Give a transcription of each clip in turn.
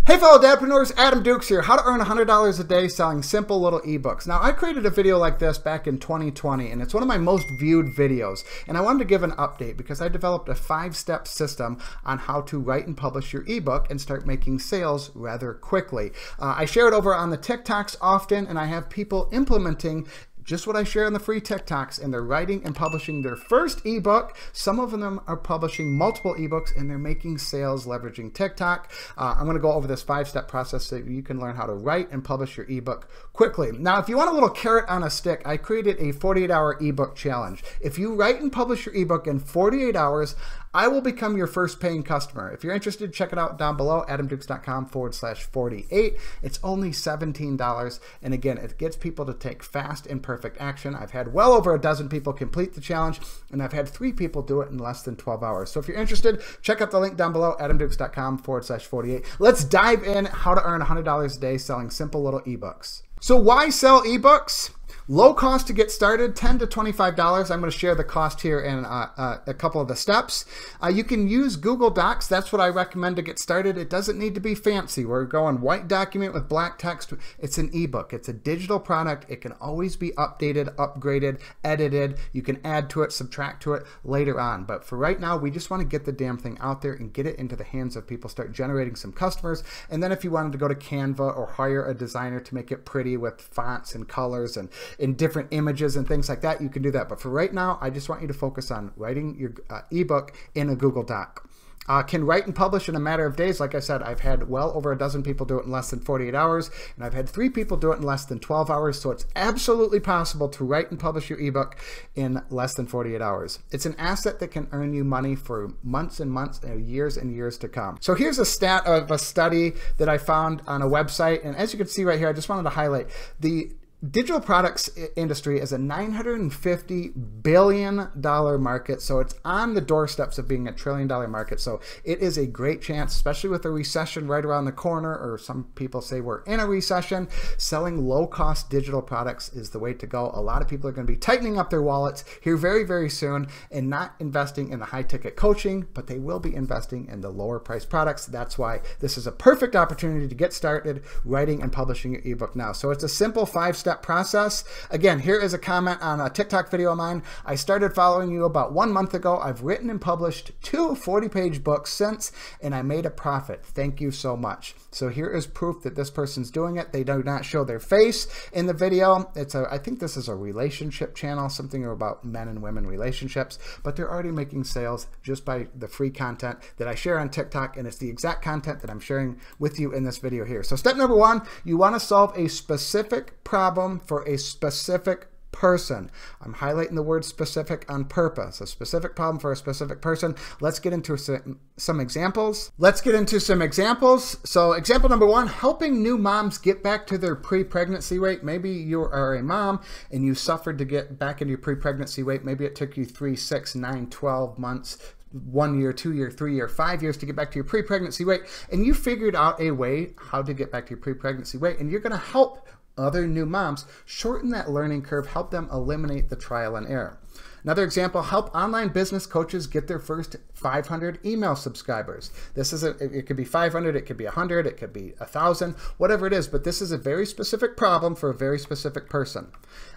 Hey fellow dadpreneurs, Adam Dukes here. How to earn $100 a day selling simple little ebooks. Now I created a video like this back in 2020 and it's one of my most viewed videos. And I wanted to give an update because I developed a 5-step system on how to write and publish your ebook and start making sales rather quickly. I share it over on the TikToks often and I have people implementing just what I share in the free TikToks, and they're writing and publishing their first ebook. Some of them are publishing multiple ebooks and they're making sales leveraging TikTok. I'm gonna go over this 5-step process so you can learn how to write and publish your ebook quickly. Now, if you want a little carrot on a stick, I created a 48-hour ebook challenge. If you write and publish your ebook in 48 hours, I will become your first paying customer. If you're interested, check it out down below, adamdukes.com/48. It's only $17. And again, it gets people to take fast and perfect action. I've had well over a dozen people complete the challenge, and I've had 3 people do it in less than 12 hours. So if you're interested, check out the link down below, adamdukes.com/48. Let's dive in how to earn $100 a day selling simple little ebooks. So why sell ebooks? Low cost to get started, $10 to $25. I'm going to share the cost here in a couple of the steps. You can use Google Docs. That's what I recommend to get started. It doesn't need to be fancy. We're going white document with black text. It's an ebook. It's a digital product. It can always be updated, upgraded, edited. You can add to it, subtract to it later on. But for right now, we just want to get the damn thing out there and get it into the hands of people, start generating some customers. And then if you wanted to go to Canva or hire a designer to make it pretty with fonts and colors and in different images and things like that, you can do that. But for right now, I just want you to focus on writing your ebook in a Google Doc. Can write and publish in a matter of days. Like I said, I've had well over a dozen people do it in less than 48 hours, and I've had 3 people do it in less than 12 hours. So it's absolutely possible to write and publish your ebook in less than 48 hours. It's an asset that can earn you money for months and months and years to come. So here's a stat of a study that I found on a website. And as you can see right here, I just wanted to highlight the digital products industry is a $950 billion market, so it's on the doorsteps of being a $1 trillion market. So it is a great chance, especially with a recession right around the corner, or some people say we're in a recession. Selling low-cost digital products is the way to go. A lot of people are going to be tightening up their wallets here very, very soon and not investing in the high-ticket coaching, but they will be investing in the lower-priced products. That's why this is a perfect opportunity to get started writing and publishing your ebook now. So it's a simple 5-step process. Again, here is a comment on a TikTok video of mine. I started following you about 1 month ago. I've written and published 2 40-page books since, and I made a profit. Thank you so much. So here is proof that this person's doing it. They do not show their face in the video. I think this is a relationship channel, something about men and women relationships, but they're already making sales just by the free content that I share on TikTok, and it's the exact content that I'm sharing with you in this video here. So step number 1, you want to solve a specific problem for a specific person. I'm highlighting the word specific on purpose. A specific problem for a specific person. Let's get into some examples. So example number 1, helping new moms get back to their pre-pregnancy weight. Maybe you are a mom and you suffered to get back into your pre-pregnancy weight. Maybe it took you 3, 6, 9, 12 months, 1 year, 2 year, 3 year, 5 years to get back to your pre-pregnancy weight, and you figured out a way how to get back to your pre-pregnancy weight, and you're going to help other new moms shorten that learning curve, help them eliminate the trial and error. Another example, help online business coaches get their first 500 email subscribers. This is it could be 500, it could be 100, it could be 1,000, whatever it is, but this is a very specific problem for a very specific person.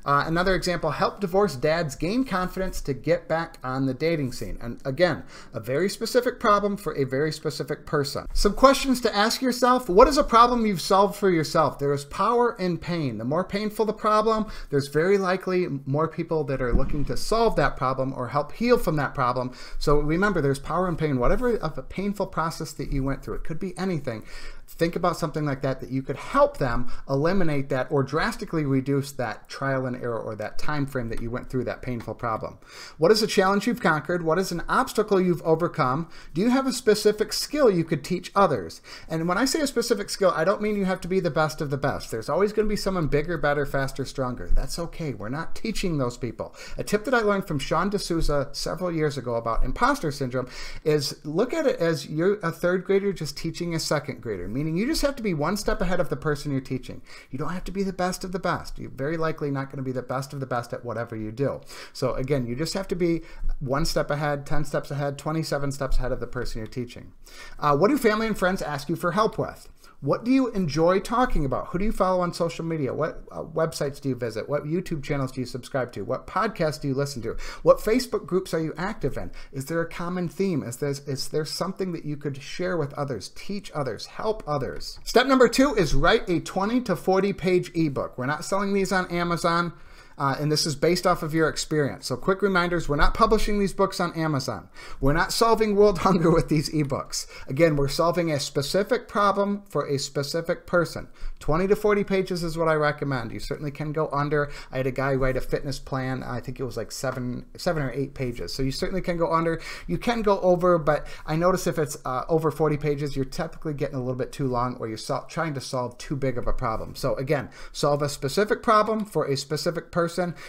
Another example, help divorced dads gain confidence to get back on the dating scene. And again, a very specific problem for a very specific person. Some questions to ask yourself. What is a problem you've solved for yourself? There is power in pain. The more painful the problem, there's very likely more people that are looking to solve that problem or help heal from that problem. So remember, there's power in pain. Whatever of a painful process that you went through, it could be anything. Think about something like that you could help them eliminate that or drastically reduce that trial and error or that time frame that you went through that painful problem. What is a challenge you've conquered? What is an obstacle you've overcome? Do you have a specific skill you could teach others? And when I say a specific skill, I don't mean you have to be the best of the best. There's always going to be someone bigger, better, faster, stronger. That's okay. We're not teaching those people. A tip that I learned from Sean D'Souza several years ago about imposter syndrome is look at it as you're a 3rd grader just teaching a 2nd grader, meaning you just have to be 1 step ahead of the person you're teaching. You don't have to be the best of the best. You're very likely not going to be the best of the best at whatever you do. So again, you just have to be 1 step ahead, 10 steps ahead, 27 steps ahead of the person you're teaching. What do family and friends ask you for help with? What do you enjoy talking about? Who do you follow on social media? What websites do you visit? What YouTube channels do you subscribe to? What podcasts do you listen to? What Facebook groups are you active in? Is there a common theme? Is there something that you could share with others, teach others, help others? Step number 2 is write a 20 to 40 page ebook. We're not selling these on Amazon. And this is based off of your experience. So quick reminders, we're not publishing these books on Amazon. We're not solving world hunger with these ebooks. Again, we're solving a specific problem for a specific person. 20 to 40 pages is what I recommend. You certainly can go under. I had a guy write a fitness plan. I think it was like seven or 8 pages. So you certainly can go under. You can go over, but I notice if it's over 40 pages, you're typically getting a little bit too long, or you're trying to solve too big of a problem. So again, solve a specific problem for a specific person.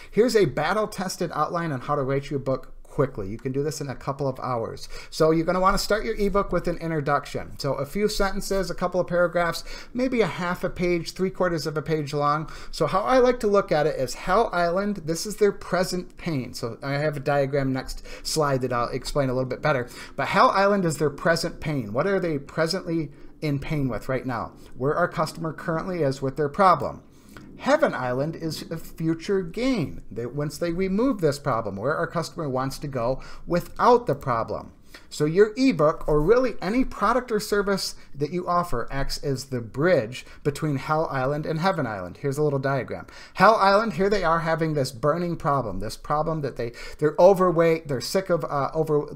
Here's a battle-tested outline on how to write your book quickly. You can do this in a couple of hours. So you're going to want to start your ebook with an introduction. So a few sentences, a couple of paragraphs, maybe a half a page, 3/4 of a page long. So how I like to look at it is Hell Island, this is their present pain. So I have a diagram next slide that I'll explain a little bit better. But Hell Island is their present pain. What are they presently in pain with right now? Where our customer currently is with their problem. Heaven Island is a future gain. Once they remove this problem, where our customer wants to go without the problem. So your ebook, or really any product or service that you offer, acts as the bridge between Hell Island and Heaven Island. Here's a little diagram. Hell Island, here they are having this burning problem, this problem that they're overweight, they're sick of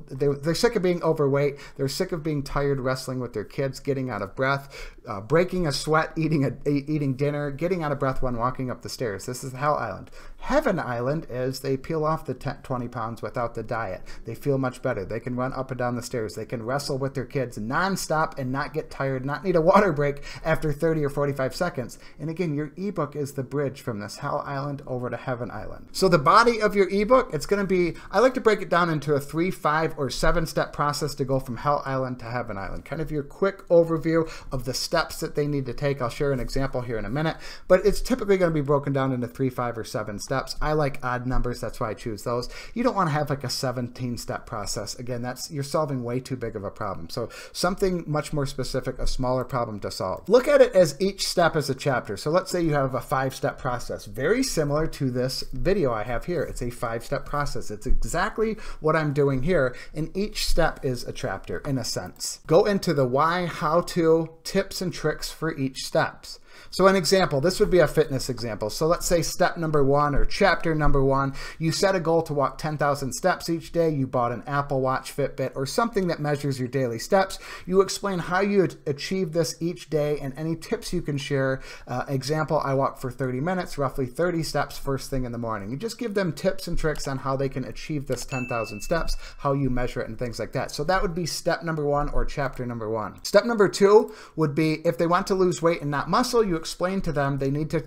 they're sick of being overweight, they're sick of being tired wrestling with their kids, getting out of breath, breaking a sweat, eating dinner, getting out of breath when walking up the stairs. This is Hell Island. Heaven Island is they peel off the 20 pounds without the diet. They feel much better. They can run up and down the stairs. They can wrestle with their kids nonstop and not get tired, not need a water break after 30 or 45 seconds. And again, your ebook is the bridge from this Hell Island over to Heaven Island. So the body of your ebook, it's going to be, I like to break it down into a 3, 5, or 7-step process to go from Hell Island to Heaven Island. Kind of your quick overview of the steps that they need to take. I'll share an example here in a minute, but it's typically going to be broken down into 3, 5, or 7 steps. I like odd numbers, that's why I choose those. You don't want to have like a 17-step process. Again, you're solving way too big of a problem. So something much more specific, a smaller problem to solve. Look at it as each step is a chapter. So let's say you have a 5-step process, very similar to this video I have here. It's a 5-step process. It's exactly what I'm doing here, and each step is a chapter in a sense. Go into the why, how to, tips and tricks for each steps. So an example, this would be a fitness example. So let's say step number 1 or chapter number 1, you set a goal to walk 10,000 steps each day. You bought an Apple Watch, Fitbit, or something that measures your daily steps. You explain how you achieve this each day and any tips you can share. Example, I walk for 30 minutes, roughly 30 steps first thing in the morning. You just give them tips and tricks on how they can achieve this 10,000 steps, how you measure it, and things like that. So that would be step number 1 or chapter number 1. Step number 2 would be if they want to lose weight and not muscle, you explain to them they need to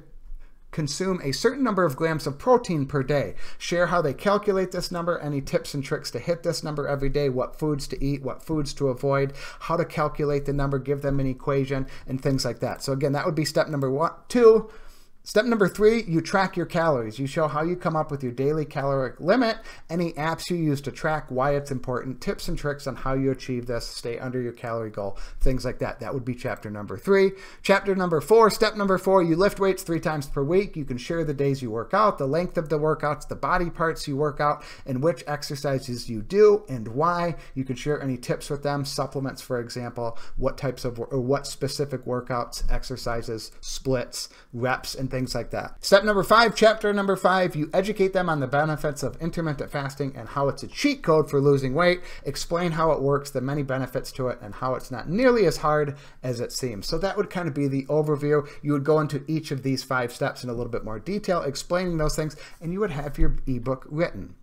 consume a certain number of grams of protein per day. Share how they calculate this number, any tips and tricks to hit this number every day, what foods to eat, what foods to avoid, how to calculate the number, give them an equation, and things like that. So again, that would be step number 2. Step number 3, you track your calories. You show how you come up with your daily caloric limit, any apps you use to track, why it's important, tips and tricks on how you achieve this, stay under your calorie goal, things like that. That would be chapter number 3. Chapter number 4, step number 4, you lift weights 3 times per week. You can share the days you work out, the length of the workouts, the body parts you work out, and which exercises you do and why. You can share any tips with them, supplements, for example, what types of, or what specific workouts, exercises, splits, reps, and things like that. Step number 5, chapter number 5, you educate them on the benefits of intermittent fasting and how it's a cheat code for losing weight. Explain how it works, the many benefits to it, and how it's not nearly as hard as it seems. So that would kind of be the overview. You would go into each of these 5 steps in a little bit more detail, explaining those things, and you would have your ebook written.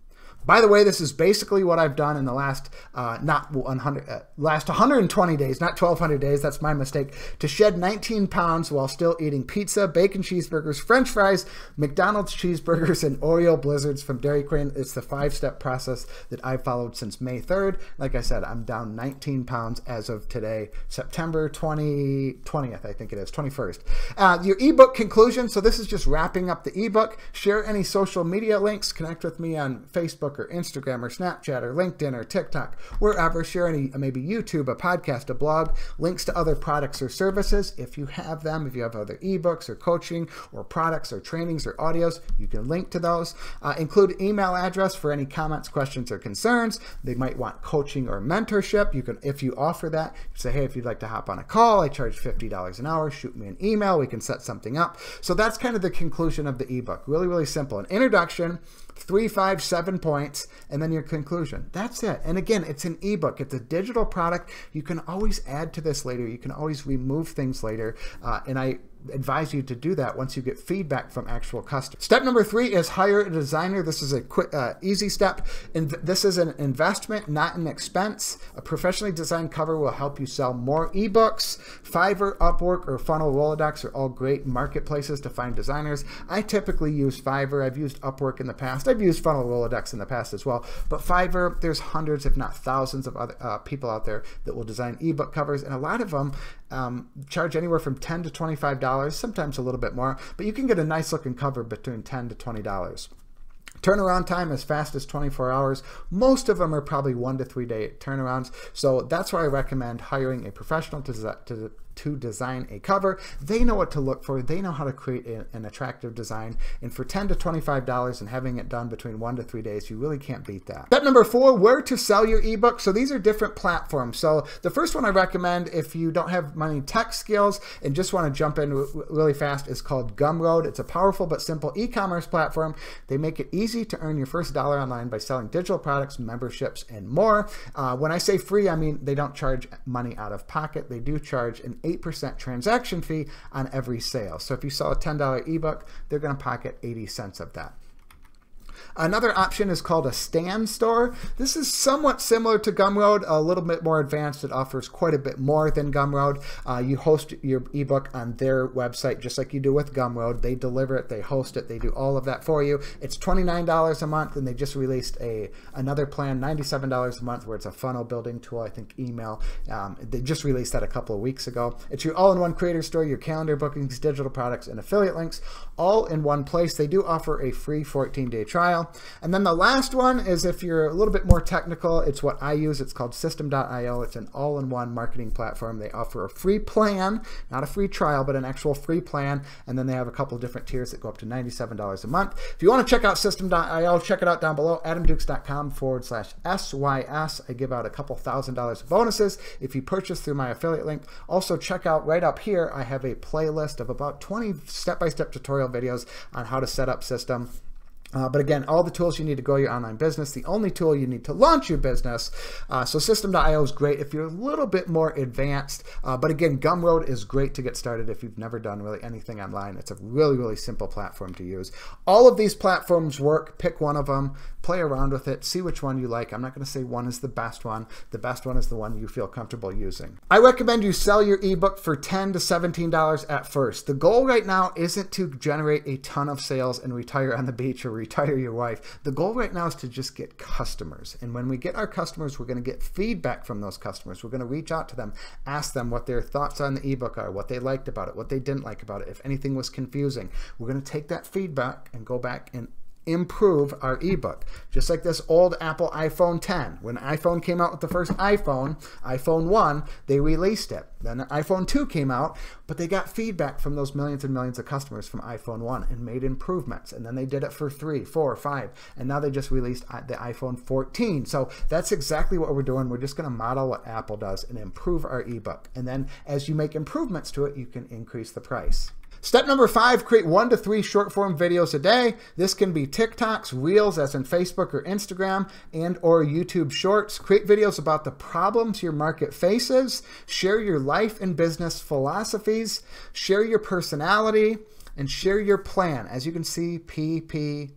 By the way, this is basically what I've done in the last last 120 days, not 1,200 days, that's my mistake, to shed 19 pounds while still eating pizza, bacon cheeseburgers, French fries, McDonald's cheeseburgers, and Oreo blizzards from Dairy Queen. It's the 5-step process that I've followed since May 3rd. Like I said, I'm down 19 pounds as of today, September 20th, I think it is, 21st. Your ebook conclusion, so this is just wrapping up the ebook. Share any social media links, connect with me on Facebook, Facebook or Instagram or Snapchat or LinkedIn or TikTok, wherever. Share any, maybe YouTube, a podcast, a blog, links to other products or services. If you have them, if you have other ebooks or coaching or products or trainings or audios, you can link to those. Include email address for any comments, questions, or concerns. They might want coaching or mentorship. You can, if you offer that, say, hey, if you'd like to hop on a call, I charge $50 an hour. Shoot me an email. We can set something up. So that's kind of the conclusion of the ebook. Really, really simple. An introduction, 3, 5, 7 points, and then your conclusion. That's it. And again, it's an ebook. It's a digital product. You can always add to this later. You can always remove things later. And I advise you to do that once you get feedback from actual customers. Step number 3 is hire a designer. This is a quick, easy step. And this is an investment, not an expense. A professionally designed cover will help you sell more ebooks. Fiverr, Upwork, or Funnel Rolodex are all great marketplaces to find designers. I typically use Fiverr. I've used Upwork in the past. I've used Funnel Rolodex in the past as well. But Fiverr, there's hundreds, if not thousands of other people out there that will design ebook covers. And a lot of them charge anywhere from $10 to $25, sometimes a little bit more, but you can get a nice looking cover between $10 to $20. Turnaround time as fast as 24 hours. Most of them are probably 1 to 3 day turnarounds. So that's why I recommend hiring a professional to design a cover. They know what to look for. They know how to create an attractive design. And for $10 to $25 and having it done between 1 to 3 days, you really can't beat that. Step number 4, where to sell your ebook. So these are different platforms. So the first one I recommend, if you don't have many tech skills and just want to jump in really fast, is called Gumroad. It's a powerful but simple e-commerce platform. They make it easy to earn your first dollar online by selling digital products, memberships, and more. When I say free, I mean they don't charge money out of pocket. They do charge an 8% transaction fee on every sale. So if you sell a $10 ebook, they're going to pocket 80 cents of that. Another option is called a Stan store. This is somewhat similar to Gumroad, a little bit more advanced. It offers quite a bit more than Gumroad. You host your ebook on their website just like you do with Gumroad. They deliver it, they host it, they do all of that for you. It's $29 a month, and they just released another plan, $97 a month, where it's a funnel building tool, I think email. They just released that a couple of weeks ago. It's your all-in-one creator store, your calendar bookings, digital products, and affiliate links, all in one place. They do offer a free 14-day trial. And then the last one is, if you're a little bit more technical, it's what I use. It's called System.io. It's an all-in-one marketing platform. They offer a free plan, not a free trial, but an actual free plan. And then they have a couple of different tiers that go up to $97 a month. If you want to check out System.io, check it out down below, adamdukes.com/SYS. I give out a couple $1,000 of bonuses if you purchase through my affiliate link. Also, check out right up here, I have a playlist of about 20 step-by-step tutorial videos on how to set up System. But again, all the tools you need to grow your online business, the only tool you need to launch your business. So System.io is great if you're a little bit more advanced. But again, Gumroad is great to get started if you've never done really anything online. It's a really, really simple platform to use. All of these platforms work. Pick one of them, play around with it, see which one you like. I'm not going to say one is the best one. The best one is the one you feel comfortable using. I recommend you sell your ebook for $10 to $17 at first. The goal right now isn't to generate a ton of sales and retire on the beach or retire your wife. The goal right now is to just get customers. And when we get our customers, we're going to get feedback from those customers. We're going to reach out to them, ask them what their thoughts on the ebook are, what they liked about it, what they didn't like about it, if anything was confusing. We're going to take that feedback and go back and improve our ebook. Just like this old Apple iPhone 10. When iPhone came out with the first iPhone, iPhone 1, they released it. Then the iPhone 2 came out, but they got feedback from those millions and millions of customers from iPhone 1 and made improvements. And then they did it for 3, 4, 5, and now they just released the iPhone 14. So that's exactly what we're doing. We're just going to model what Apple does and improve our ebook. And then as you make improvements to it, you can increase the price. Step number 5, create 1 to 3 short form videos a day. This can be TikToks, Reels, as in Facebook or Instagram, and or YouTube Shorts. Create videos about the problems your market faces. Share your life and business philosophies. Share your personality and share your plan. As you can see, PPP.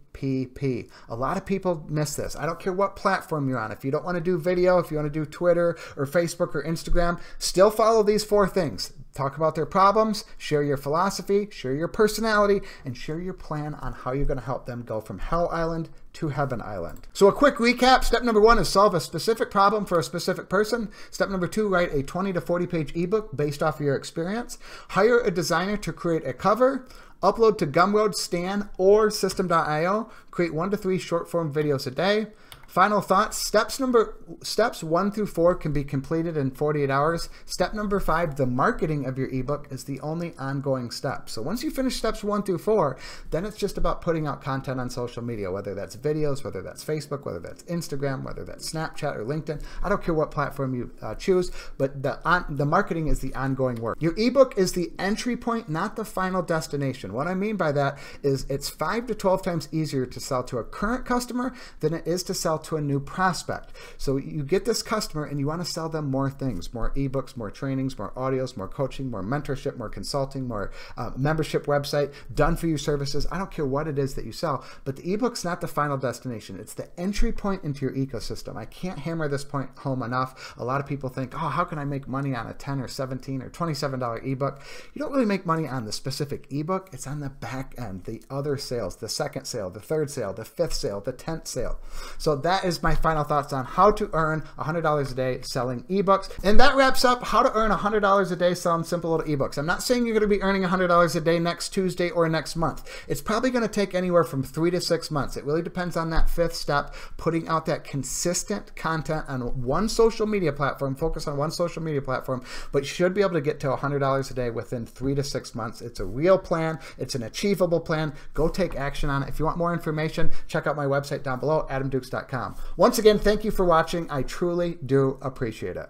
A lot of people miss this. I don't care what platform you're on. If you don't want to do video, if you want to do Twitter or Facebook or Instagram, still follow these 4 things. Talk about their problems, share your philosophy, share your personality, and share your plan on how you're going to help them go from Hell Island to Heaven Island. So a quick recap. Step number 1 is solve a specific problem for a specific person. Step number 2, write a 20 to 40 page ebook based off of your experience. Hire a designer to create a cover. Upload to Gumroad, Stan, or System.io. Create 1 to 3 short form videos a day. Final thoughts, steps 1 through 4 can be completed in 48 hours. Step number 5, the marketing of your ebook, is the only ongoing step. So once you finish steps 1 through 4, then it's just about putting out content on social media, whether that's videos, whether that's Facebook, whether that's Instagram, whether that's Snapchat or LinkedIn. I don't care what platform you choose, but the marketing is the ongoing work. Your ebook is the entry point, not the final destination. What I mean by that is it's 5 to 12 times easier to sell to a current customer than it is to sell to a new prospect. So you get this customer and you want to sell them more things, more ebooks, more trainings, more audios, more coaching, more mentorship, more consulting, more membership website, done for you services. I don't care what it is that you sell, but the ebook's not the final destination. It's the entry point into your ecosystem. I can't hammer this point home enough. A lot of people think, oh, how can I make money on a $10 or $17 or $27 ebook? You don't really make money on the specific ebook. It's on the back end, the other sales, the second sale, the third sale, the fifth sale, the 10th sale. So that is my final thoughts on how to earn $100 a day selling ebooks. And that wraps up how to earn $100 a day selling simple little ebooks. I'm not saying you're going to be earning $100 a day next Tuesday or next month. It's probably going to take anywhere from 3 to 6 months. It really depends on that 5th step, putting out that consistent content on one social media platform, focus on one social media platform, but you should be able to get to $100 a day within 3 to 6 months. It's a real plan. It's an achievable plan. Go take action on it. If you want more information, check out my website down below, adamdukes.com. Once again, thank you for watching. I truly do appreciate it.